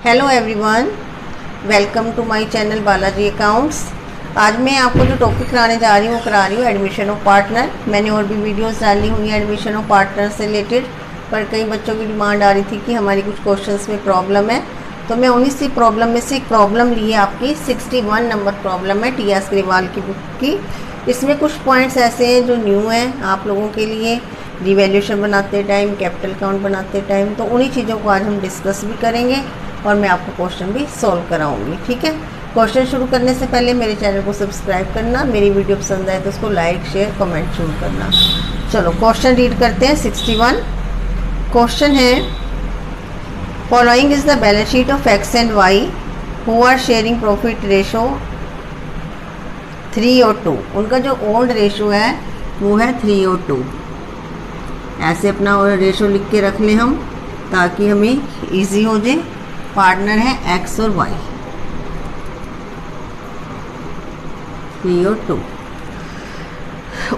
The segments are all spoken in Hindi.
Hello everyone, welcome to my channel Balaji accounts. आज मैं आपको जो टॉपिक कराने जा रही हूँ वो करा रही हूँ एडमिशन ऑफ पार्टनर। मैंने और भी वीडियोस डाली हुई हैं एडमिशन ऑफ पार्टनर से रिलेटेड, पर कई बच्चों की डिमांड आ रही थी कि हमारी कुछ क्वेश्चंस में प्रॉब्लम है, तो मैं उन्हीं सी प्रॉब्लम में से एक प्रॉब्लम ली है। आपकी 61 नंबर प्रॉब्लम है टी.एस. ग्रेवाल की बुक की। इसमें कुछ पॉइंट्स ऐसे हैं जो न्यू हैं आप लोगों के लिए, रिवैल्यूएशन बनाते टाइम, कैपिटल अकाउंट बनाते टाइम, तो उन्हीं चीज़ों को आज हम डिस्कस भी करेंगे और मैं आपको क्वेश्चन भी सॉल्व कराऊंगी। ठीक है, क्वेश्चन शुरू करने से पहले मेरे चैनल को सब्सक्राइब करना, मेरी वीडियो पसंद आए तो उसको लाइक शेयर कमेंट जरूर करना। चलो क्वेश्चन रीड करते हैं। 61 क्वेश्चन है, following is the balance sheet of X and Y who are sharing profit ratio 3 और 2। उनका जो ओल्ड रेशो है वो है 3 और 2। ऐसे अपना रेशो लिख के रख लें हम ताकि हमें इजी हो जाए। पार्टनर है एक्स और वाई, 3 और 2।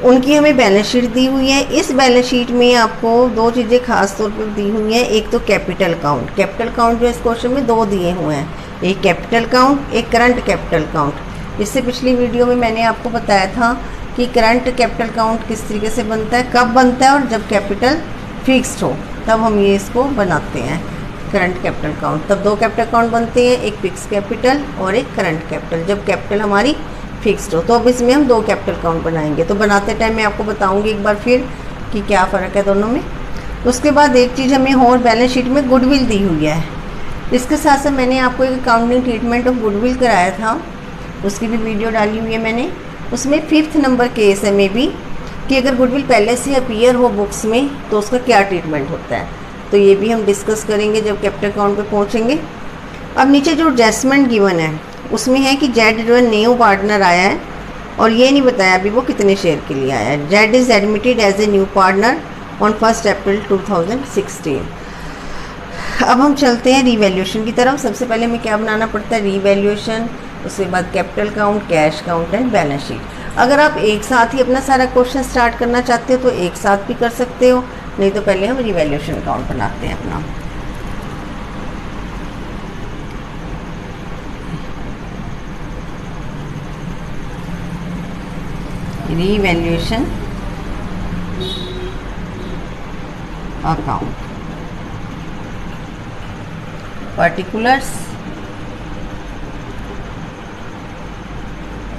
उनकी हमें बैलेंस शीट दी हुई है। इस बैलेंस शीट में आपको दो चीज़ें खास तौर पर दी हुई हैं। एक तो कैपिटल अकाउंट, कैपिटल अकाउंट जो इस क्वेश्चन में दो दिए हुए हैं, एक कैपिटल अकाउंट, एक करंट कैपिटल अकाउंट। इससे पिछली वीडियो में मैंने आपको बताया था कि करंट कैपिटल अकाउंट किस तरीके से बनता है, कब बनता है, और जब कैपिटल फिक्स्ड हो तब हम ये इसको बनाते हैं करंट कैपिटल अकाउंट। तब दो कैपिटल अकाउंट बनते हैं, एक फिक्स कैपिटल और एक करंट कैपिटल, जब कैपिटल हमारी फिक्स्ड हो। तो अब इसमें हम दो कैपिटल अकाउंट बनाएंगे। तो बनाते टाइम मैं आपको बताऊंगी एक बार फिर कि क्या फ़र्क है दोनों में। उसके बाद एक चीज़ हमें और बैलेंस शीट में गुडविल दी हुई है। इसके साथ साथ मैंने आपको एक अकाउंटिंग ट्रीटमेंट ऑफ गुडविल कराया था, उसकी भी वीडियो डाली हुई है मैंने। उसमें 5th नंबर केस है मे बी कि अगर गुडविल पहले से अपीयर हो बुक्स में तो उसका क्या ट्रीटमेंट होता है, तो ये भी हम डिस्कस करेंगे जब कैपिटल अकाउंट पे पहुंचेंगे। अब नीचे जो एडजस्टमेंट गिवन है उसमें है कि जेड जो है न्यू पार्टनर आया है और ये नहीं बताया अभी वो कितने शेयर के लिए आया है। Z is admitted as a new partner on 1 April 2016। अब हम चलते हैं रीवैल्यूएशन की तरफ। सबसे पहले हमें क्या बनाना पड़ता है, रीवैल्यूएशन, उसके बाद capital account, cash account and balance sheet. अगर आप एक साथ ही अपना सारा क्वेश्चन स्टार्ट करना चाहते हो तो एक साथ भी कर सकते हो, नहीं तो पहले हम रीवैल्यूएशन अकाउंट बनाते हैं अपना। Revaluation account, particulars,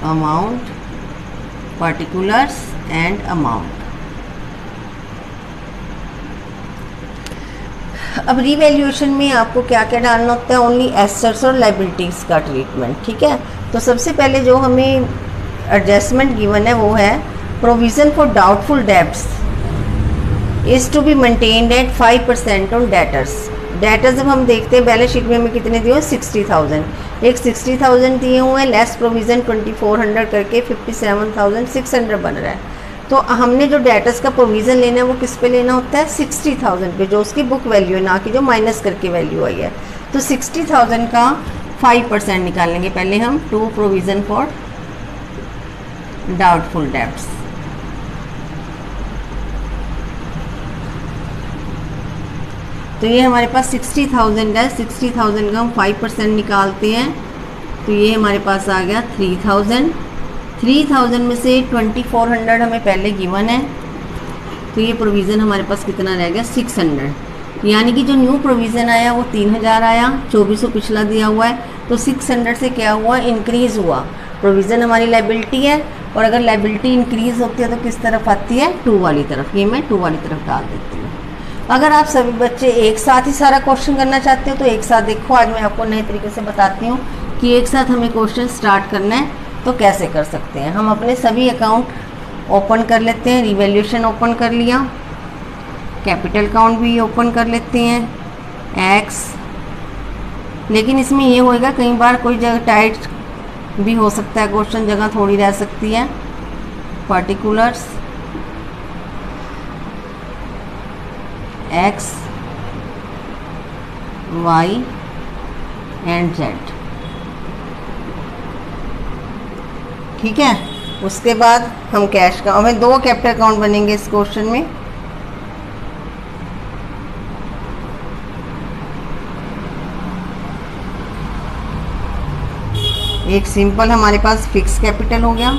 amount, particulars and amount। अब रिवैल्यूएशन में आपको क्या क्या डालना होता है, ओनली एसेट्स और लाइबिलिटीज़ का ट्रीटमेंट। ठीक है, तो सबसे पहले जो हमें एडजस्टमेंट गिवन है वो है provision for doubtful debts is to be maintained at 5% on debtors. Debtors जब हम देखते हैं बैलेंस शीट में हमें कितने दिए हुए, 60,000, एक 60,000 दिए हुए हैं, लेस प्रोविज़न 2400 करके 57,600 बन रहा है। तो हमने जो डेटर्स का प्रोविज़न लेना है वो किस पे लेना होता है, 60,000 पे, जो उसकी बुक वैल्यू है, ना कि जो माइनस करके वैल्यू आई है। तो 60,000 का 5% निकालेंगे पहले हम, to provision for doubtful debts. तो ये हमारे पास 60,000 है, 60,000 का हम 5% निकालते हैं तो ये हमारे पास आ गया 3,000। 3,000 में से 2400 हमें पहले गिवन है, तो ये प्रोविज़न हमारे पास कितना रह गया, 600। यानी कि जो न्यू प्रोविज़न आया वो 3,000 आया, 2400 पिछला दिया हुआ है, तो 600 से क्या हुआ, इंक्रीज़ हुआ। प्रोविज़न हमारी लाइबिलिटी है और अगर लाइबिलिटी इंक्रीज़ होती है तो किस तरफ आती है, 2 वाली तरफ। ये मैं 2 वाली तरफ डाल देती हूँ। अगर आप सभी बच्चे एक साथ ही सारा क्वेश्चन करना चाहते हो तो एक साथ देखो, आज मैं आपको नए तरीके से बताती हूँ कि एक साथ हमें क्वेश्चन स्टार्ट करना है तो कैसे कर सकते हैं। हम अपने सभी अकाउंट ओपन कर लेते हैं। रिवैल्यूएशन ओपन कर लिया, कैपिटल अकाउंट भी ओपन कर लेते हैं, एक्स। लेकिन इसमें ये होएगा कई बार कोई जगह टाइट भी हो सकता है क्वेश्चन, जगह थोड़ी रह सकती है। Particulars, X, Y and Z. ठीक है, उसके बाद हम कैश का, हमें दो कैपिटल अकाउंट बनेंगे इस क्वेश्चन में। एक सिंपल हमारे पास फिक्स कैपिटल हो गया,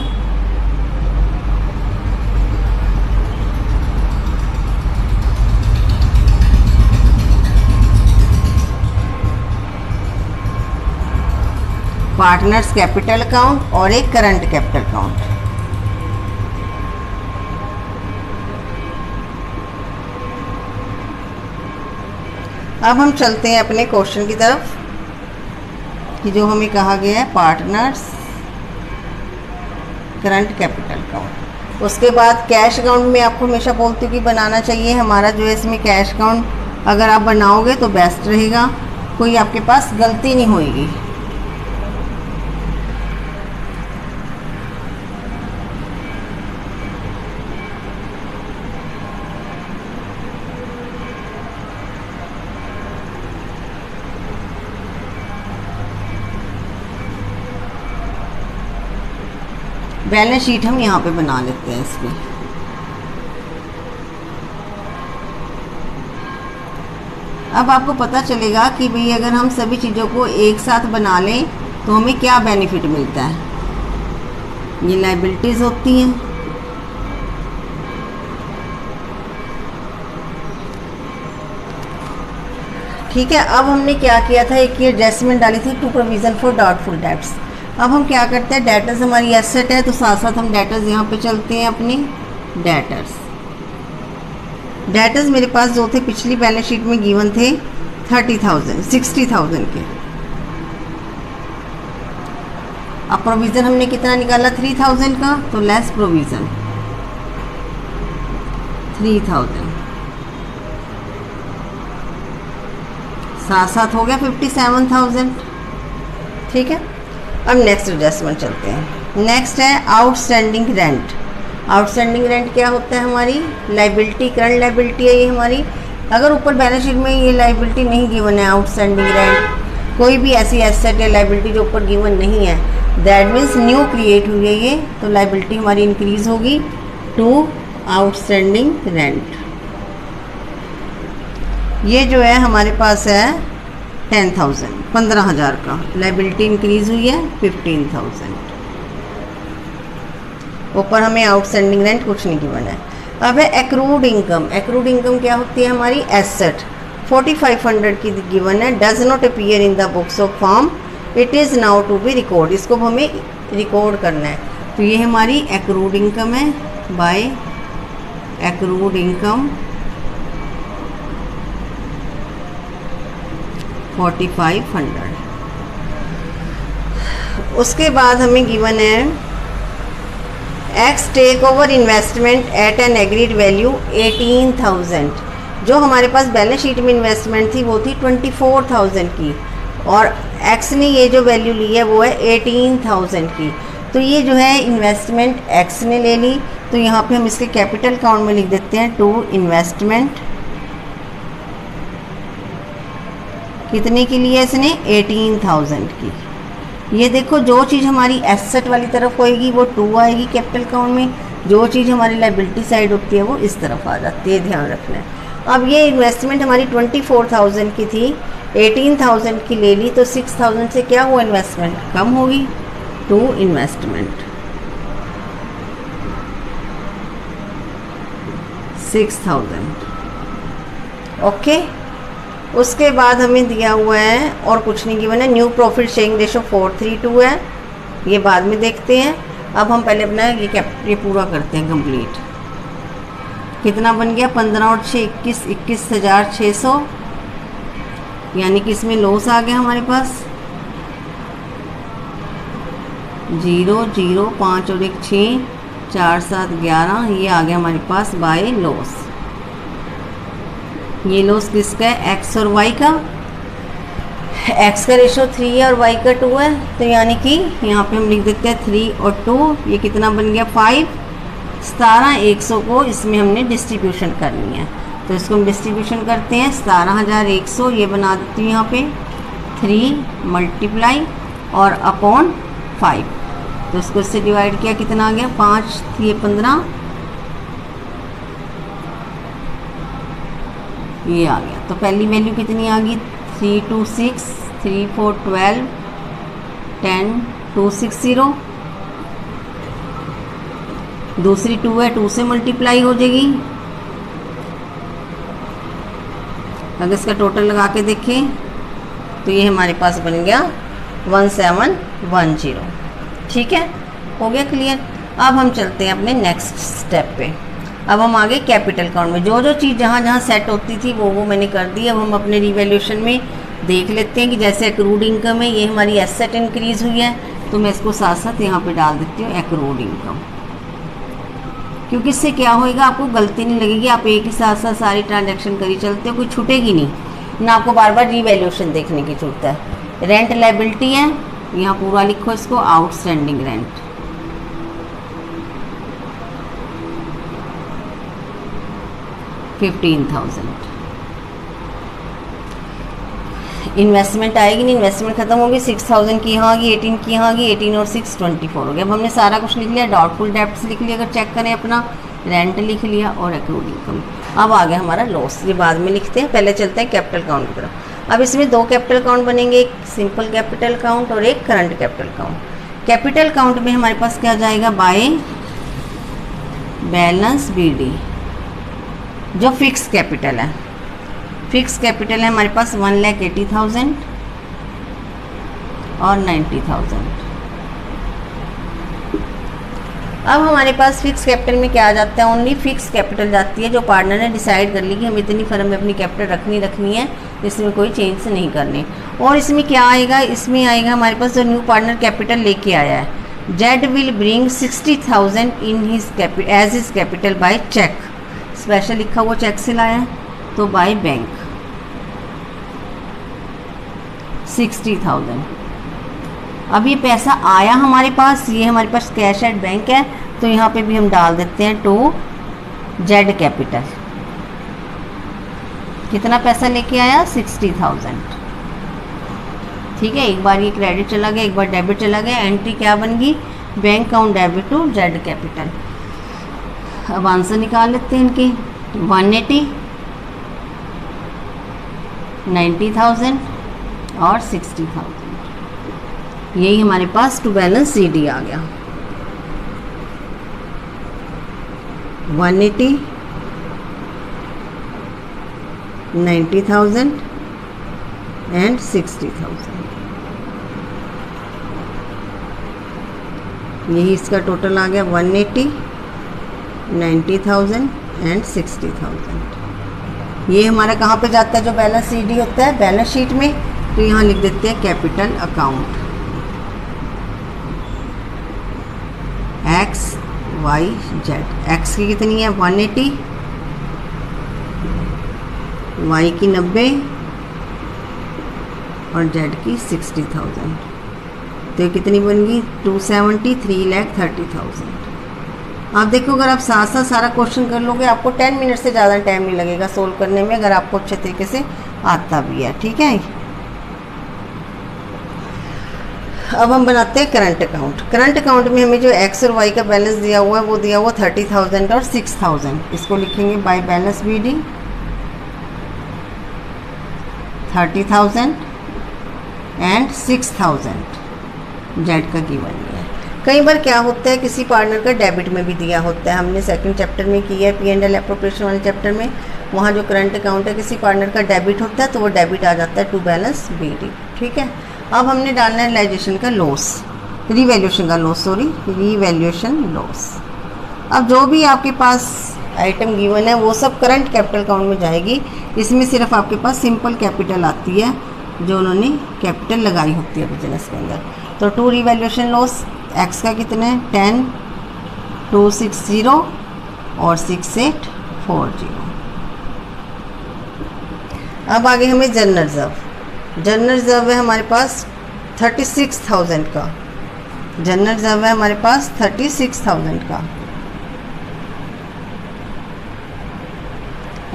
पार्टनर्स कैपिटल अकाउंट और एक करंट कैपिटल अकाउंट। अब हम चलते हैं अपने क्वेश्चन की तरफ कि जो हमें कहा गया है पार्टनर्स करंट कैपिटल अकाउंट। उसके बाद कैश अकाउंट में आपको हमेशा बोलती हूँ कि बनाना चाहिए हमारा जो है इसमें कैश अकाउंट अगर आप बनाओगे तो बेस्ट रहेगा, कोई आपके पास गलती नहीं होगी। बैलेंस शीट हम यहाँ पे बना लेते हैं इसकी। अब आपको पता चलेगा कि भाई अगर हम सभी चीज़ों को एक साथ बना लें तो हमें क्या बेनिफिट मिलता है। ये लायबिलिटीज़ होती हैं, ठीक है। अब हमने क्या किया था, एक ये एडजस्टमेंट डाली थी to provision for doubtful debts. अब हम क्या करते हैं, डेटर्स हमारी एसेट है तो साथ साथ हम डेटर्स यहाँ पे चलते हैं अपनी डेटर्स मेरे पास जो थे पिछली बैलेंस शीट में गिवन थे 60,000 के। अब प्रोविज़न हमने कितना निकाला 3,000 का, तो लेस प्रोविज़न 3,000 साथ साथ हो गया 57,000, ठीक है। अब नेक्स्ट एडजस्टमेंट चलते हैं। नेक्स्ट है आउटस्टैंडिंग रेंट। आउटस्टैंडिंग रेंट क्या होता है, हमारी लाइबिलिटी, करंट लाइबिलिटी है ये हमारी। अगर ऊपर बैलेंस शीट में ये लाइबिलिटी नहीं गिवन है, आउटस्टैंडिंग रेंट कोई भी ऐसी एसेट है लाइबिलिटी जो ऊपर गिवन नहीं है, दैट मीन्स न्यू क्रिएट हुई है ये, तो लाइबिलिटी हमारी इंक्रीज होगी टू आउटस्टैंडिंग रेंट। ये जो है हमारे पास है 10,000 15,000 का, लाइबिलिटी इंक्रीज हुई है 15,000। ऊपर हमें आउटस्टैंडिंग रेंट कुछ नहीं गिवन है। अब है एक्रूड इनकम। एक्रूड इनकम क्या होती है, हमारी एसेट 4500 की गिवन है, does not appear in the books of firm, it is now to be record. इसको हमें रिकॉर्ड करना है, तो ये हमारी एक्रूड इनकम है। By accrued income 4500। उसके बाद हमें गिवन है X take over investment at an agreed value 18,000। जो हमारे पास बैलेंस शीट में इन्वेस्टमेंट थी वो थी 24,000 की, और एक्स ने ये जो वैल्यू ली है वो है 18,000 की। तो ये जो है इन्वेस्टमेंट एक्स ने ले ली, तो यहाँ पे हम इसके कैपिटल अकाउंट में लिख देते हैं टू इन्वेस्टमेंट। कितने की ली है इसने, 18,000 की। ये देखो जो चीज़ हमारी एसेट वाली तरफ होएगी वो 2 आएगी कैपिटल अकाउंट में, जो चीज़ हमारी लाइबिलिटी साइड होती है वो इस तरफ आ जाती है, ध्यान रखना है। अब ये इन्वेस्टमेंट हमारी 24,000 की थी, 18,000 की ले ली, तो 6,000 से क्या हुआ, इन्वेस्टमेंट कम होगी टू इन्वेस्टमेंट 6,000। ओके, उसके बाद हमें दिया हुआ है और कुछ नहीं गिवन है, न्यू प्रॉफिट शेयरिंग रेशो 432 है, ये बाद में देखते हैं। अब हम पहले अपना ये पूरा करते हैं कंप्लीट। कितना बन गया, 15 और 6 21,600, यानी कि इसमें लॉस आ गया हमारे पास 0 0 5 और 1 6 4 7 11, ये आ गया हमारे पास बाय लॉस। ये लॉस किसका है, एक्स और वाई का। एक्स का रेशो 3 है और वाई का 2 है, तो यानी कि यहाँ पे हम लिख देते हैं 3 और 2, ये कितना बन गया 5। 17,100 को इसमें हमने डिस्ट्रीब्यूशन करनी है, तो इसको हम डिस्ट्रीब्यूशन करते हैं। 17,100 ये बना देती हूँ यहाँ पे 3 मल्टीप्लाई और अपॉन 5, तो इसको इससे डिवाइड किया, कितना आ गया 5 ये 15, ये आ गया। तो पहली वैल्यू कितनी आ गई 3 2 6 3 4 12 10,260, दूसरी 2 है, 2 से मल्टीप्लाई हो जाएगी। अगर इसका टोटल लगा के देखें तो ये हमारे पास बन गया 1710। ठीक है, हो गया क्लियर। अब हम चलते हैं अपने नेक्स्ट स्टेप पे। अब हम आगे कैपिटल काउंट में जो जो चीज़ जहाँ जहाँ सेट होती थी वो मैंने कर दी। अब हम अपने रिवैल्यूएशन में देख लेते हैं कि जैसे एक्रूड इनकम है, ये हमारी एसेट इंक्रीज़ हुई है, तो मैं इसको साथ साथ यहाँ पे डाल देती हूँ एक्रूड इनकम, क्योंकि इससे क्या होएगा, आपको गलती नहीं लगेगी। आप एक ही साथ साथ सारी ट्रांजैक्शन करी चलते हो, कोई छूटेगी नहीं ना, आपको बार बार रिवैल्यूएशन देखने की जरूरत है। रेंट लायबिलिटी है, यहाँ पूरा लिखो इसको, आउटस्टैंडिंग रेंट, $15,000। इन्वेस्टमेंट आएगी नहीं, इन्वेस्टमेंट खत्म होगी, 6,000 की यहाँ आ गई, 18 की यहाँ आ गई, 18 और 6 24 हो गया। अब हमने सारा कुछ लिख लिया, डाउटफुल डेब्ट्स लिख लिया, अगर चेक करें अपना, रेंट लिख लिया और एक्रूड इनकम। अब आ गया हमारा लॉस, ये बाद में लिखते हैं, पहले चलते हैं कैपिटल काउंट की तरफ। अब इसमें 2 कैपिटल काउंट बनेंगे, एक सिंपल कैपिटल काउंट और एक current capital count. Capital count में हमारे पास क्या जाएगा, बाय बैलेंस BD, जो फिक्स कैपिटल है। फिक्स कैपिटल है हमारे पास 1,80,000 और 90,000। अब हमारे पास फिक्स कैपिटल में क्या आ जाता है, ओनली फिक्स कैपिटल जाती है, जो पार्टनर ने डिसाइड कर ली कि हम इतनी फर्म में अपनी कैपिटल रखनी है, इसमें कोई चेंज नहीं करने। और इसमें क्या आएगा, इसमें आएगा हमारे पास जो न्यू पार्टनर कैपिटल लेके आया है, Z will bring 60,000 in his as his capital by cheque, special लिखा हुआ चेक से लाया है, तो बाय बैंक 60,000। अब ये पैसा आया हमारे पास, ये हमारे पास कैश एट बैंक है, तो यहाँ पे भी हम डाल देते हैं टू जेड कैपिटल। कितना पैसा लेके आया, 60,000। ठीक है, एक बार ये क्रेडिट चला गया, एक बार डेबिट चला गया, एंट्री क्या बन गई, bank account debit to Z capital. अब आंसर निकाल लेते हैं इनके, 180, 90,000 और 60,000। यही हमारे पास टू बैलेंस CD आ गया, 180, 90,000 एंड 60,000। यही इसका टोटल आ गया, 180, 90,000 एंड 60,000। ये हमारा कहाँ पे जाता है, जो बैलेंस CD होता है बैलेंस शीट में, तो यहाँ लिख देते हैं कैपिटल अकाउंट XYZ। X की कितनी है, 180, Y की 90 और Z की 60,000। तो ये कितनी बन गई, 270, 3,30,000। आप देखो, अगर आप साथ साथ सारा क्वेश्चन कर लोगे, आपको 10 मिनट से ज़्यादा टाइम नहीं लगेगा सोल्व करने में, अगर आपको अच्छे तरीके से आता भी है। ठीक है, अब हम बनाते हैं करंट अकाउंट। करंट अकाउंट में हमें जो एक्स और वाई का बैलेंस दिया हुआ है, वो दिया हुआ 30,000 और 6,000। इसको लिखेंगे by balance BD, 30,000 and 6,000 Z का गिवन है। कई बार क्या होता है, किसी पार्टनर का डेबिट में भी दिया होता है, हमने सेकंड चैप्टर में किया है, P&L एप्रोप्रिएशन वाले चैप्टर में, वहाँ जो करंट अकाउंट है किसी पार्टनर का डेबिट होता है, तो वो डेबिट आ जाता है टू बैलेंस BD। ठीक है, अब हमने डालना है रियलाइजेशन का लॉस, रिवैल्यूएशन का लॉस, सॉरी रिवैल्यूएशन लॉस। अब जो भी आपके पास आइटम गिवन है वो सब करंट कैपिटल अकाउंट में जाएगी। इसमें सिर्फ आपके पास सिंपल कैपिटल आती है, जो उन्होंने कैपिटल लगाई होती है बिजनेस के अंदर। तो टू रिवैल्यूएशन लॉस, एक्स का कितना है, 10,260 और 6,840। अब आगे हमें जनरल रिजर्व। जनरल रिजर्व है हमारे पास 36,000 का, जनरल रिजर्व है हमारे पास 36,000 का।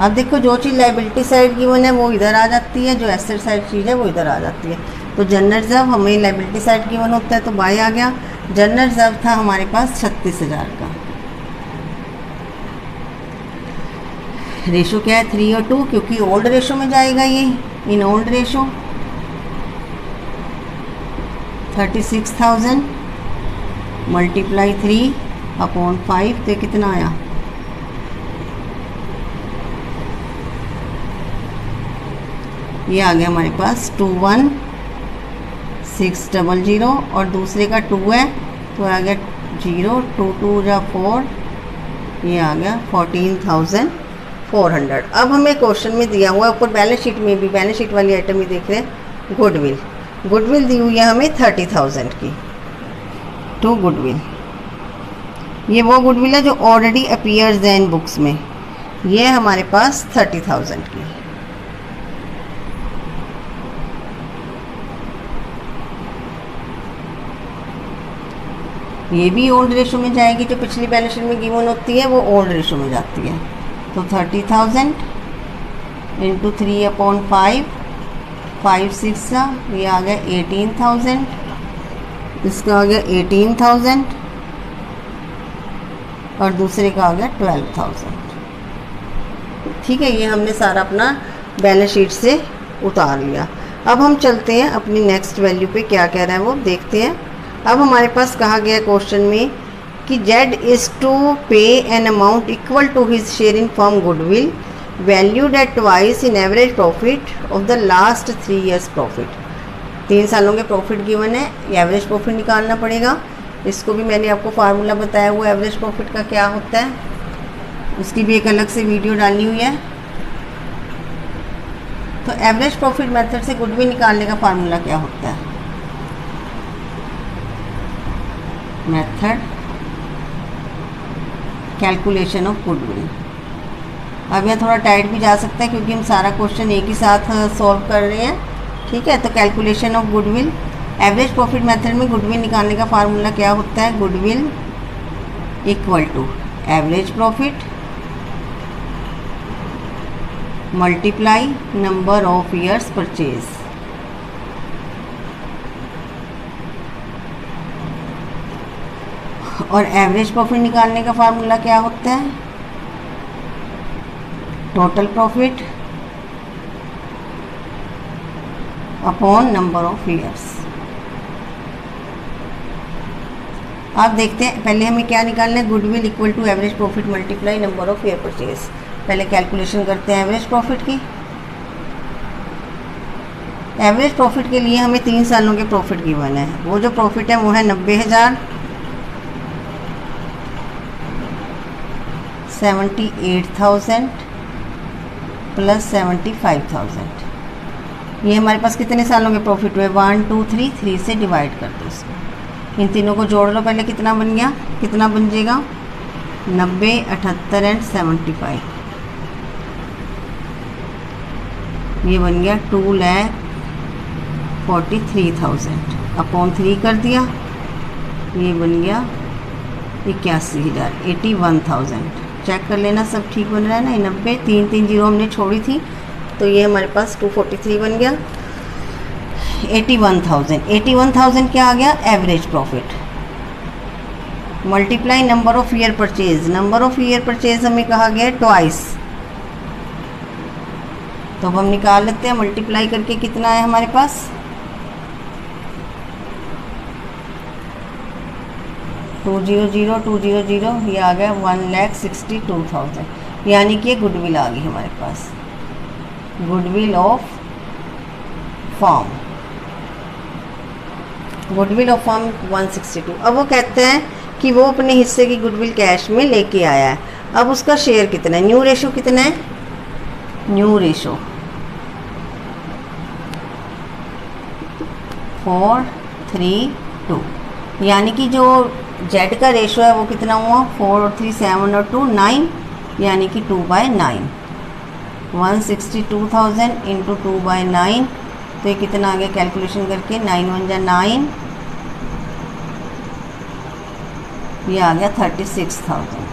अब देखो, जो चीज़ लाइबिलिटी साइड गिवन है वो इधर आ जाती है, जो एसेट साइड चीज़ है वो इधर आ जाती है। तो जनरल रिजर्व हमें लाइबिलिटी साइड गिवन होता है, तो बाय आ गया। जनरल रिजर्व था हमारे पास 36,000 का। रेशो क्या है, 3 और 2, क्योंकि ओल्ड रेशो में जाएगा ये, इन ओल्ड रेशो। 36,000 मल्टीप्लाई 3/5 तो कितना आया, ये आ गया हमारे पास 21,600 और दूसरे का 2 है तो आ गया 0, 2 2 या 4, ये आ गया 14,400। अब हमें क्वेश्चन में दिया हुआ है, ऊपर बैलेंस शीट में भी, बैलेंस शीट वाली आइटम ही देख रहे हैं, गुडविल। गुडविल दी हुई है हमें 30,000 की, टू गुडविल। ये वो गुडविल है जो ऑलरेडी अपीयर्स है इन बुक्स में, ये है हमारे पास 30,000 की। ये भी ओल्ड रेशो में जाएगी, जो पिछली बैलेंस शीट में गिवन होती है वो ओल्ड रेशो में जाती है। तो 30,000 इंटू 3/5, 5 6 ये आ गया 18,000, इसका आ गया 18,000 और दूसरे का आ गया 12,000। ठीक है, ये हमने सारा अपना बैलेंस शीट से उतार लिया। अब हम चलते हैं अपनी नेक्स्ट वैल्यू पे, क्या कह रहा है वो देखते हैं। अब हमारे पास कहा गया क्वेश्चन में कि Z is to pay an amount equal to his share in firm goodwill valued at twice in average profit of the last 3 years profit. 3 सालों के प्रॉफिट गिवन है, एवरेज प्रॉफिट निकालना पड़ेगा। इसको भी मैंने आपको फार्मूला बताया हुआ एवरेज प्रॉफिट का क्या होता है, उसकी भी एक अलग से वीडियो डालनी हुई है। तो एवरेज प्रॉफिट मेथड से गुडविल निकालने का फार्मूला क्या होता है, मेथड कैलकुलेशन ऑफ गुडविल। अब यह थोड़ा टाइट भी जा सकता है क्योंकि हम सारा क्वेश्चन एक ही साथ सॉल्व कर रहे हैं। ठीक है, तो calculation of goodwill, average profit method में गुडविल निकालने का फार्मूला क्या होता है, goodwill equal to average profit multiply number of years purchase. और एवरेज प्रॉफिट निकालने का फार्मूला क्या होता है, total profit upon number of years. आप देखते हैं, पहले हमें क्या निकालना है, goodwill equal to average profit multiply number of year purchase. पहले कैलकुलेशन करते हैं एवरेज प्रॉफिट की। एवरेज प्रॉफिट के लिए हमें 3 सालों के प्रॉफिट गिवन है, वो जो प्रॉफिट है वो है 90,000, 78,000 प्लस 75,000। ये हमारे पास कितने सालों के प्रॉफिट हुए, 1 2 3, 3 से डिवाइड कर दो इसको, इन तीनों को जोड़ लो। पहले कितना बन गया, कितना बन जाएगा, 90, 78 एंड 75, ये बन गया 2,43,000 अपॉन 3 कर दिया, ये बन गया 81,000, 81,000। चेक कर लेना सब ठीक बन रहा है ना, 90, 3 3 0 हमने छोड़ी थी, तो ये हमारे पास 243 बन गया। 81,000 क्या आ गया, average profit multiply number of year purchase. Number of year purchase हमें कहा गया ट्वाइस, तो अब हम निकाल लेते हैं मल्टीप्लाई करके, कितना है हमारे पास, 200, ये आ गया 1,62,000, यानी कि गुडविल आ गई हमारे पास, goodwill of firm, goodwill of firm 162। अब वो कहते हैं कि वो अपने हिस्से की गुडविल कैश में लेके आया है। अब उसका शेयर कितना है, न्यू रेशो कितना है, न्यू रेशो 4:3:2, यानी कि जो जेड का रेशो है वो कितना हुआ, 4 और 3 7 और 2 9, यानी कि 2/9। 162,000 इंटू 2/9, तो ये कितना आ गया कैलकुलेशन करके, 9 1 जा 9, ये आ गया 36,000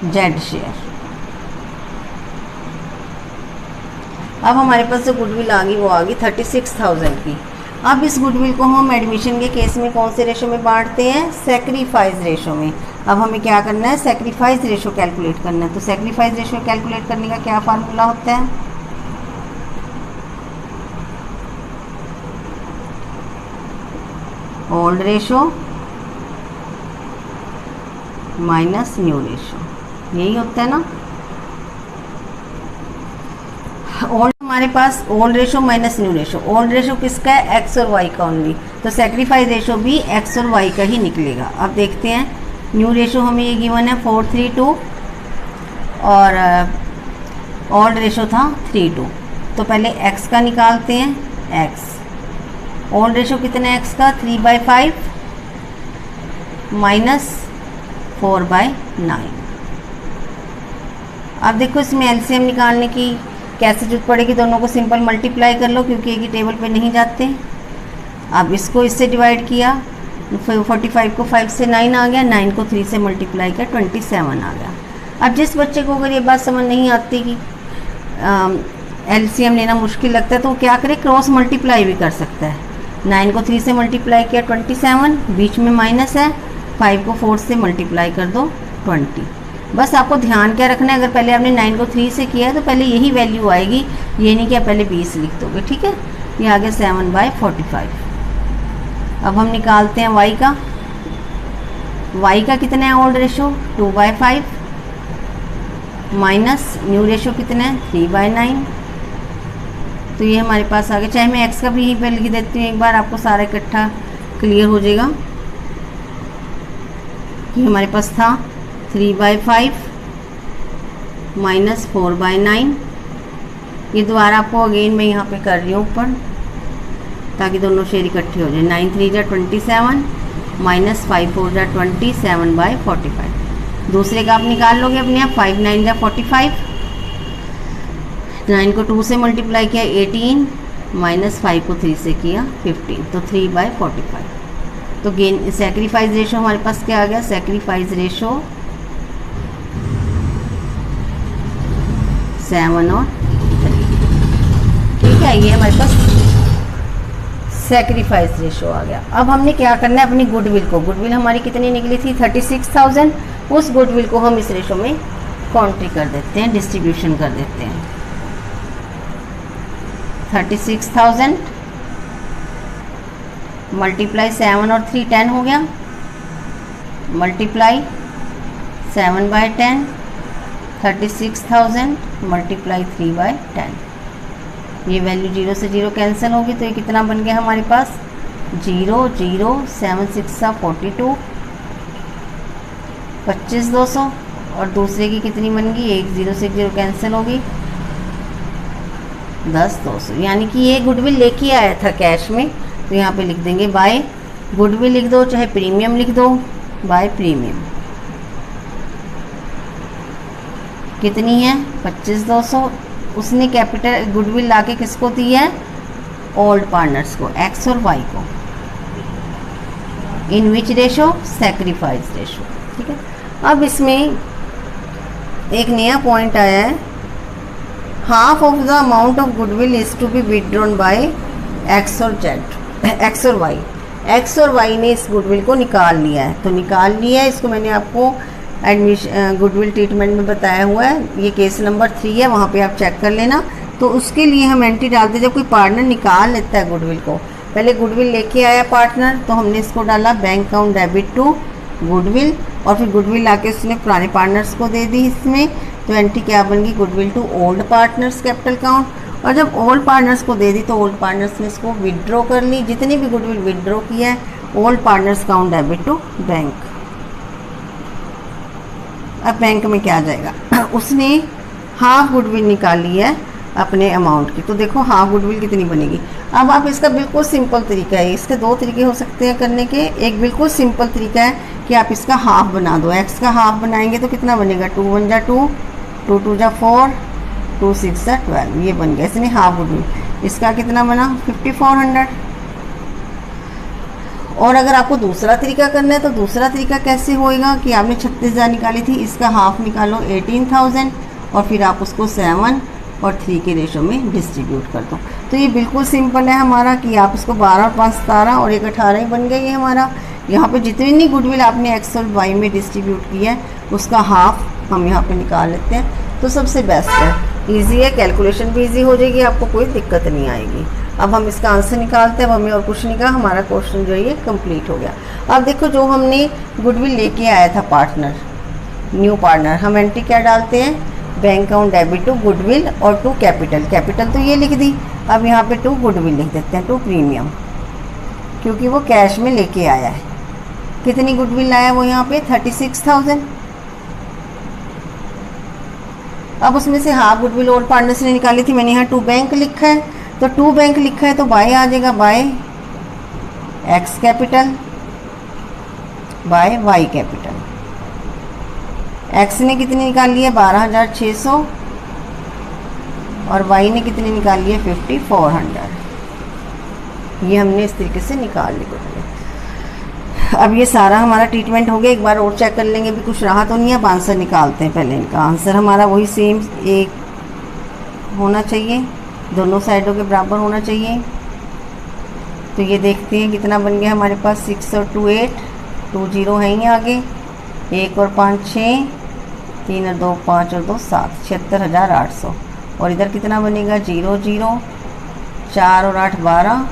जेड शेयर। अब हमारे पास जो गुडविल आ गई वो आ गई 36,000 की। अब इस गुडविल को हम एडमिशन के केस में कौन से रेशो में बांटते हैं, सेक्रीफाइस रेशो में। अब हमें क्या करना है, सेक्रीफाइस रेशो कैलकुलेट करना है। तो सेक्रीफाइस रेशो कैलकुलेट करने का क्या फार्मूला होता है, old ratio minus new ratio, यही होता है ना। ओल्ड हमारे पास old ratio minus new ratio, old ratio किसका है, एक्स और वाई का ओनली, तो सेक्रीफाइस रेशो भी एक्स और वाई का ही निकलेगा। अब देखते हैं न्यू रेशो हमें ये गिवन है 432 और ओल्ड रेशो था 32, तो पहले एक्स का निकालते हैं। एक्स ओल्ड रेशो कितना है एक्स का, 3/5 माइनस 4/9। अब देखो इसमें एलसीएम निकालने की कैसे जरूरत पड़ेगी, दोनों को सिंपल मल्टीप्लाई कर लो क्योंकि एक ही टेबल पे नहीं जाते। अब इसको इससे डिवाइड किया, 45 को 5 से 9 आ गया, 9 को 3 से मल्टीप्लाई किया 27 आ गया। अब जिस बच्चे को अगर ये बात समझ नहीं आती कि एलसीएम लेना मुश्किल लगता है तो वो क्या करे, क्रॉस मल्टीप्लाई भी कर सकता है। 9 को 3 से मल्टीप्लाई किया 27, बीच में माइनस है, 5 को 4 से मल्टीप्लाई कर दो 20। बस आपको ध्यान क्या रखना है, अगर पहले आपने 9 को 3 से किया है तो पहले यही वैल्यू आएगी, ये नहीं कि आप पहले 20 लिख दोगे, ठीक है। ये आ गया 7/45। अब हम निकालते हैं y का। y का कितना है old ratio, 2/5 minus new ratio कितना है, 3/9। तो ये हमारे पास आ गया। चाहे मैं x का भी यहीं पर लिख देती हूँ एक बार, आपको सारा इकट्ठा क्लियर हो जाएगा। ये हमारे पास था 3/5 माइनस 4/9। ये दोबारा आपको अगेन मैं यहाँ पे कर रही हूँ ऊपर, ताकि दोनों शेयर इकट्ठे हो जाए। 9 3 जा 27 माइनस 5 4 जा 20, 7/45। दूसरे का आप निकाल लोगे अपने आप, 5 9 जा 45, 9 को 2 से मल्टीप्लाई किया 18 माइनस 5 को 3 से किया 15, तो 3/45। तो गेन सेक्रीफाइस रेशो हमारे पास क्या आ गया, सेक्रीफाइस रेशो 7 और 3, ठीक है। ये हमारे पास सेक्रीफाइस रेशो आ गया। अब हमने क्या करना है, अपनी गुडविल को, गुडविल हमारी कितनी निकली थी 36,000, उस गुडविल को हम इस रेशो में कॉन्ट्री कर देते हैं, डिस्ट्रीब्यूशन कर देते हैं। 36,000 मल्टीप्लाई 7 और 3 10 हो गया, मल्टीप्लाई 7/10, 36,000 मल्टीप्लाई 3/10। ये वैल्यू 0 से 0 कैंसिल होगी, तो ये कितना बन गया हमारे पास, 0 0 7 6 42, 25,200। और दूसरे की कितनी बन गई, 1 0 से 1 0 कैंसिल होगी, 10,200। यानी कि ये गुडविल लेके आया था कैश में, तो यहाँ पे लिख देंगे बाय गुडविल लिख दो, चाहे प्रीमियम लिख दो, बाय प्रीमियम। कितनी है, 25,200। उसने कैपिटल गुडविल लाके किसको दी है, ओल्ड पार्टनर्स को, एक्स और वाई को। In which ratio, sacrifice ratio, ठीक है। अब इसमें एक नया पॉइंट आया है, half of the amount of goodwill is to be withdrawn by X और जेड, एक्स और वाई। एक्स और वाई ने इस गुडविल को निकाल लिया है, तो निकाल लिया है इसको, मैंने आपको एडमिशन गुडविल ट्रीटमेंट में बताया हुआ है, ये केस नंबर 3 है, वहाँ पे आप चेक कर लेना। तो उसके लिए हम एंट्री डालते हैं, जब कोई पार्टनर निकाल लेता है गुडविल को, पहले गुडविल लेके आया पार्टनर, तो हमने इसको डाला bank account debit to goodwill, और फिर गुडविल लाके उसने पुराने पार्टनर्स को दे दी इसमें, तो एंट्री क्या बन गई, goodwill to old partners capital account. और जब ओल्ड पार्टनर्स को दे दी तो ओल्ड पार्टनर्स ने इसको विदड्रॉ कर ली, जितनी भी गुडविल विदड्रॉ किया है, old partners account debit to bank. अब बैंक में क्या आ जाएगा, उसने हाफ गुडविल निकाली है अपने अमाउंट की, तो देखो हाफ गुडविल कितनी बनेगी। अब आप इसका बिल्कुल सिंपल तरीका है, इसके 2 तरीके हो सकते हैं करने के। एक बिल्कुल सिंपल तरीका है कि आप इसका हाफ बना दो, एक्स का हाफ बनाएंगे तो कितना बनेगा, 2 1 जा 2, 2 2 जा 4, 2 6 जा 12, ये बन गया इसने हाफ गुडविल। इसका कितना बना, 5400। और अगर आपको दूसरा तरीका करना है तो दूसरा तरीका कैसे होएगा कि आपने 36,000 निकाली थी, इसका हाफ निकालो 18,000, और फिर आप उसको 7 और 3 के रेशो में डिस्ट्रीब्यूट कर दो। तो ये बिल्कुल सिंपल है हमारा कि आप इसको 12 और 5 17 और 1 18 ही बन गया ये हमारा। यहाँ पे जितनी गुडविल आपने एक्स और वाई में डिस्ट्रीब्यूट किया है उसका हाफ हम यहाँ पे निकाल लेते हैं, तो सबसे बेस्ट है, ईजी है, कैलकुलेशन भी ईजी हो जाएगी, आपको कोई दिक्कत नहीं आएगी। अब हम इसका आंसर निकालते हैं। अब हमें और कुछ नहीं कहा, हमारा क्वेश्चन जो है ये कंप्लीट हो गया। अब देखो जो हमने गुडविल लेके आया था पार्टनर, न्यू पार्टनर, हम एंट्री क्या डालते हैं, bank account debit to goodwill और टू कैपिटल। कैपिटल तो ये लिख दी, अब यहाँ पे टू गुडविल लिख देते हैं, टू प्रीमियम, क्योंकि वो कैश में लेके आया है। कितनी गुडविल लाया वो यहाँ पे 36,000। अब उसमें से हाफ गुडविल और पार्टनर्स ने निकाली थी, मैंने यहाँ टू बैंक लिखा है, तो टू बैंक लिखा है तो बाय आ जाएगा, by X capital by Y capital. X ने कितनी निकाली है 12,600 और वाई ने कितनी निकाली है 5,400। ये हमने इस तरीके से निकाल ली गुडविल। अब ये सारा हमारा ट्रीटमेंट हो गया। एक बार और चेक कर लेंगे भी कुछ रहा तो नहीं है। अब आंसर निकालते हैं। पहले इनका आंसर हमारा वही सेम एक होना चाहिए, दोनों साइडों के बराबर होना चाहिए। तो ये देखते हैं कितना बन गया हमारे पास, 6 और 2 8, 2 0 है ही आगे, 1 और 5 6, 3 और 2 5 और 2 7, 76,800। और इधर कितना बनेगा 0 0, 4 और 8 12,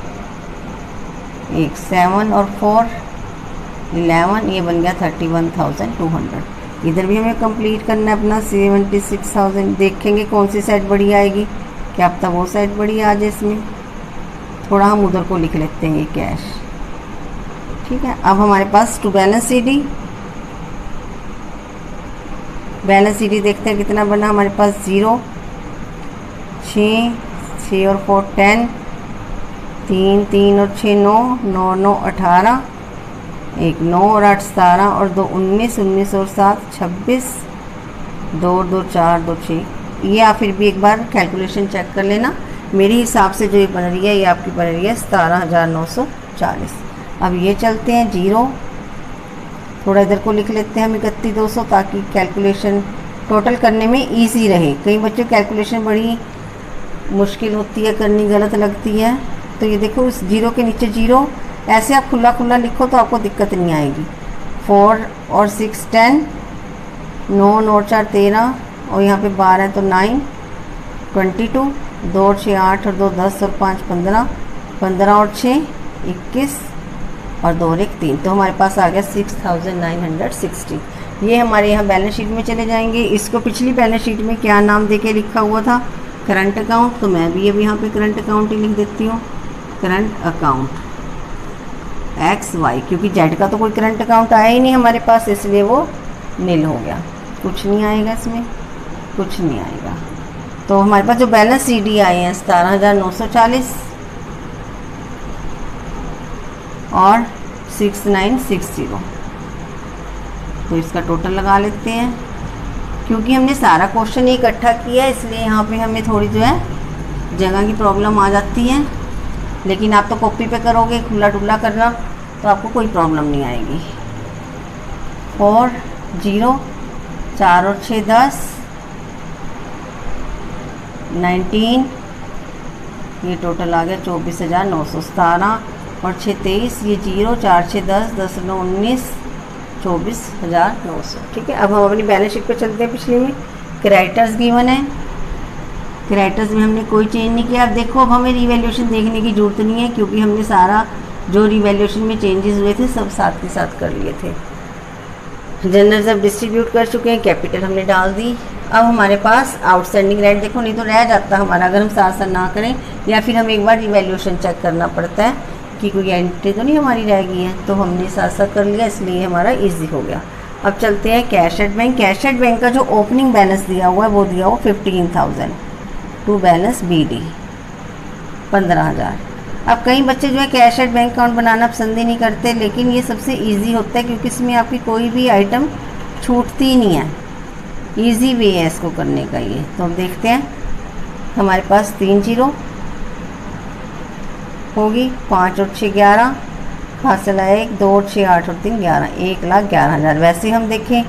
1 7 और 4 11, ये बन गया 31,200। इधर भी हमें कंप्लीट करना है अपना 76,000। देखेंगे कौन सी साइड बड़ी आएगी, क्या पता वो साइड बड़ी आ जाए। इसमें थोड़ा हम उधर को लिख लेते हैं ये कैश, ठीक है। अब हमारे पास to balance CD, balance CD देखते हैं कितना बना हमारे पास, 0 6 6 और 4 10, 3 3 और 6 9, 9 9 18, 1 9 और 8 17 और 2 19, 19 और 7 26, 2 2 4 2 6। ये आप फिर भी एक बार कैलकुलेशन चेक कर लेना। मेरे हिसाब से जो ये बन रही है ये आपकी बन रही है 17,940। अब ये चलते हैं 0, थोड़ा इधर को लिख लेते हैं हम 31,200, ताकि कैलकुलेशन टोटल करने में इजी रहे। कई बच्चों की कैलकुलेशन बड़ी मुश्किल होती है करनी, गलत लगती है। तो ये देखो इस 0 के नीचे 0, ऐसे आप खुला खुला लिखो तो आपको दिक्कत नहीं आएगी। 4 और 6 10, 9 9 और 4 13 और यहाँ पे 12 है तो 9 22, 2 और 6 8 और 2 10 और 5 15, 15 और 6 21 और 2 और 1 3। तो हमारे पास आ गया 6,960। ये हमारे यहाँ बैलेंस शीट में चले जाएंगे। इसको पिछली बैलेंस शीट में क्या नाम देके लिखा हुआ था, करंट अकाउंट, तो मैं भी अब यहाँ पे करंट अकाउंट ही लिख देती हूँ, करंट अकाउंट एक्स वाई, क्योंकि जेड का तो कोई करंट अकाउंट आया ही नहीं हमारे पास, इसलिए वो नील हो गया, कुछ नहीं आएगा इसमें, कुछ नहीं आएगा। तो हमारे पास जो बैलेंस सीडी आए हैं 17,940 और 6,960। तो इसका टोटल लगा लेते हैं। क्योंकि हमने सारा क्वेश्चन इकट्ठा किया है इसलिए यहाँ पे हमें थोड़ी जो है जगह की प्रॉब्लम आ जाती है, लेकिन आप तो कॉपी पे करोगे खुला डुला करना तो आपको कोई प्रॉब्लम नहीं आएगी। 4 0, 4 और 6 10, 19, ये टोटल आ गया 24,917 और 6 23, ये 0 4 6 10, 10 9 19, 24,900। ठीक है। अब हम अपनी बैलेंस शीट पे चलते हैं। पिछले में क्रेडिटर्स गिवन है, क्रेडिटर्स में हमने कोई चेंज नहीं किया। अब देखो अब हमें रिवैल्यूएशन देखने की ज़रूरत नहीं है, क्योंकि हमने सारा जो रिवैल्यूएशन में चेंजेस हुए थे सब साथ के साथ कर लिए थे। जनरल सब डिस्ट्रीब्यूट कर चुके हैं, कैपिटल हमने डाल दी। अब हमारे पास आउटस्टैंडिंग रेंट देखो, नहीं तो रह जाता हमारा अगर हम साथ साथ ना करें, या फिर हम एक बार रिवैल्यूएशन चेक करना पड़ता है कि कोई एंट्री तो नहीं हमारी रह गई है। तो हमने साथ साथ कर लिया, इसलिए हमारा ईजी हो गया। अब चलते हैं cash at bank. Cash at bank का जो ओपनिंग बैलेंस दिया हुआ है वो दिया हुआ 15,000 टू बैलेंस BD 15,000। अब कई बच्चे जो है कैश एट बैंक अकाउंट बनाना पसंद ही नहीं करते, लेकिन ये सबसे इजी होता है क्योंकि इसमें आपकी कोई भी आइटम छूटती नहीं है। इजी वे है इसको करने का ये। तो हम देखते हैं, हमारे पास 3 0 होगी, 5 और 6 11, हासिल आया 1 2 और 6 8 और 3 11, 1,11,000। वैसे हम देखें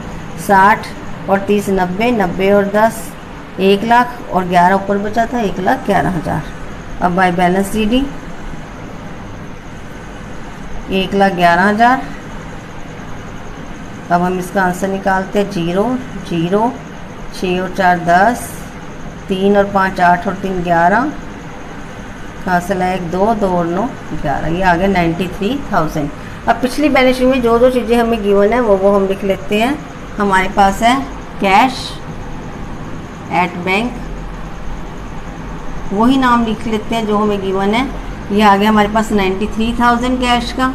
60 और 30 90, 90 और 10 1 लाख और 11 ऊपर बचा था 1,11,000। अब बाय बैलेंस CD 1,11,000। अब हम इसका आंसर निकालते हैं 0 0, 6 और 4 10, 3 और 5 8 और 3 11, हासिल है 1 2 2 और 9 11, ये आ गया 93,000। अब पिछली बैलेंस शीट में जो जो चीज़ें हमें गिवन है वो हम लिख लेते हैं। हमारे पास है कैश एट बैंक, वही नाम लिख लेते हैं जो हमें गिवन है। ये आ गया हमारे पास 93,000 कैश का।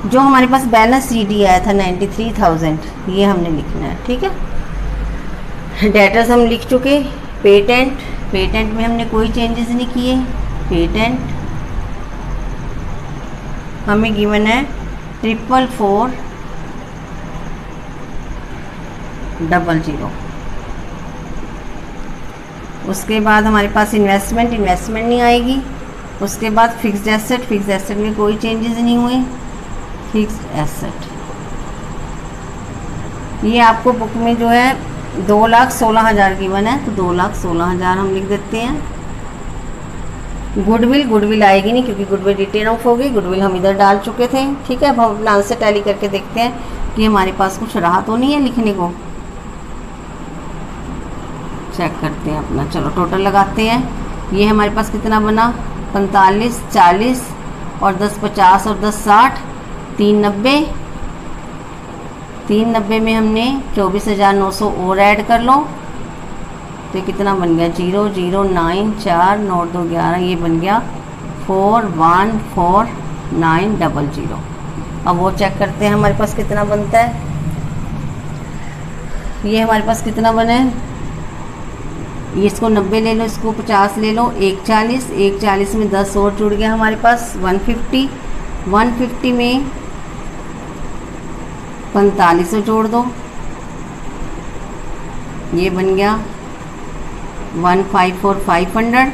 जो हमारे पास बैलेंस CD आया था 93,000, ये हमने लिखना है, ठीक है। डेटर्स हम लिख चुके। पेटेंट में हमने कोई चेंजेस नहीं किए। पेटेंट हमें गिवन है 44400। उसके बाद हमारे पास इन्वेस्टमेंट नहीं आएगी। उसके बाद फिक्स्ड एसेट में कोई चेंजेस नहीं हुए। फिक्स्ड एसेट ये आपको बुक में जो है 2,16,000 गिवन है, तो 2,16,000 हम लिख देते हैं। गुडविल आएगी नहीं क्योंकि गुडविल रिटेन ऑफ होगी। गुडविल हम इधर डाल चुके थे, ठीक है। अब हम प्लान से टैली करके देखते हैं कि हमारे पास कुछ रहा तो नहीं है लिखने को। चेक करते हैं अपना, चलो टोटल लगाते हैं। ये हमारे पास कितना बना, 45, 40 और 10 50 और 10 60, 390 में हमने 24,900 और ऐड कर लो, तो कितना बन गया 0 0 9 4 9 2 11, ये बन गया 414900। अब वो चेक करते हैं हमारे पास कितना बनता है। ये हमारे पास कितना बने, इसको 90 ले लो, इसको 50 ले लो, 140 में 10 और जुड़ गया हमारे पास 150 में 45 जोड़ दो, ये बन गया 154,500।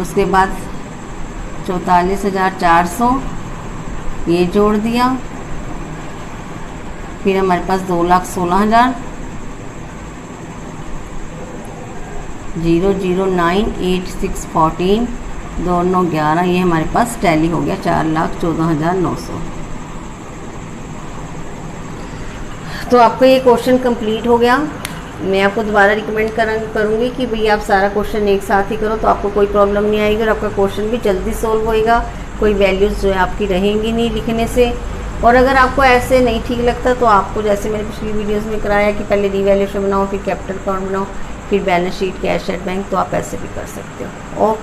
उसके बाद 44,400 ये जोड़ दिया, फिर हमारे पास 2,16,000, 0098614 2911, ये हमारे पास टैली हो गया 4,14,900। तो आपका ये क्वेश्चन कंप्लीट हो गया। मैं आपको दोबारा रिकमेंड करूँगी कि भई आप सारा क्वेश्चन एक साथ ही करो, तो आपको कोई प्रॉब्लम नहीं आएगी और आपका क्वेश्चन भी जल्दी सोल्व होएगा। कोई वैल्यूज़ जो है आपकी रहेंगी नहीं लिखने से। और अगर आपको ऐसे नहीं ठीक लगता तो आपको, जैसे मैंने पिछली वीडियोस में कराया कि पहले रिवैल्यूएशन बनाओ, फिर कैपिटल अकाउंट बनाओ, फिर balance sheet, cash at bank, तो आप ऐसे भी कर सकते हो। ओके।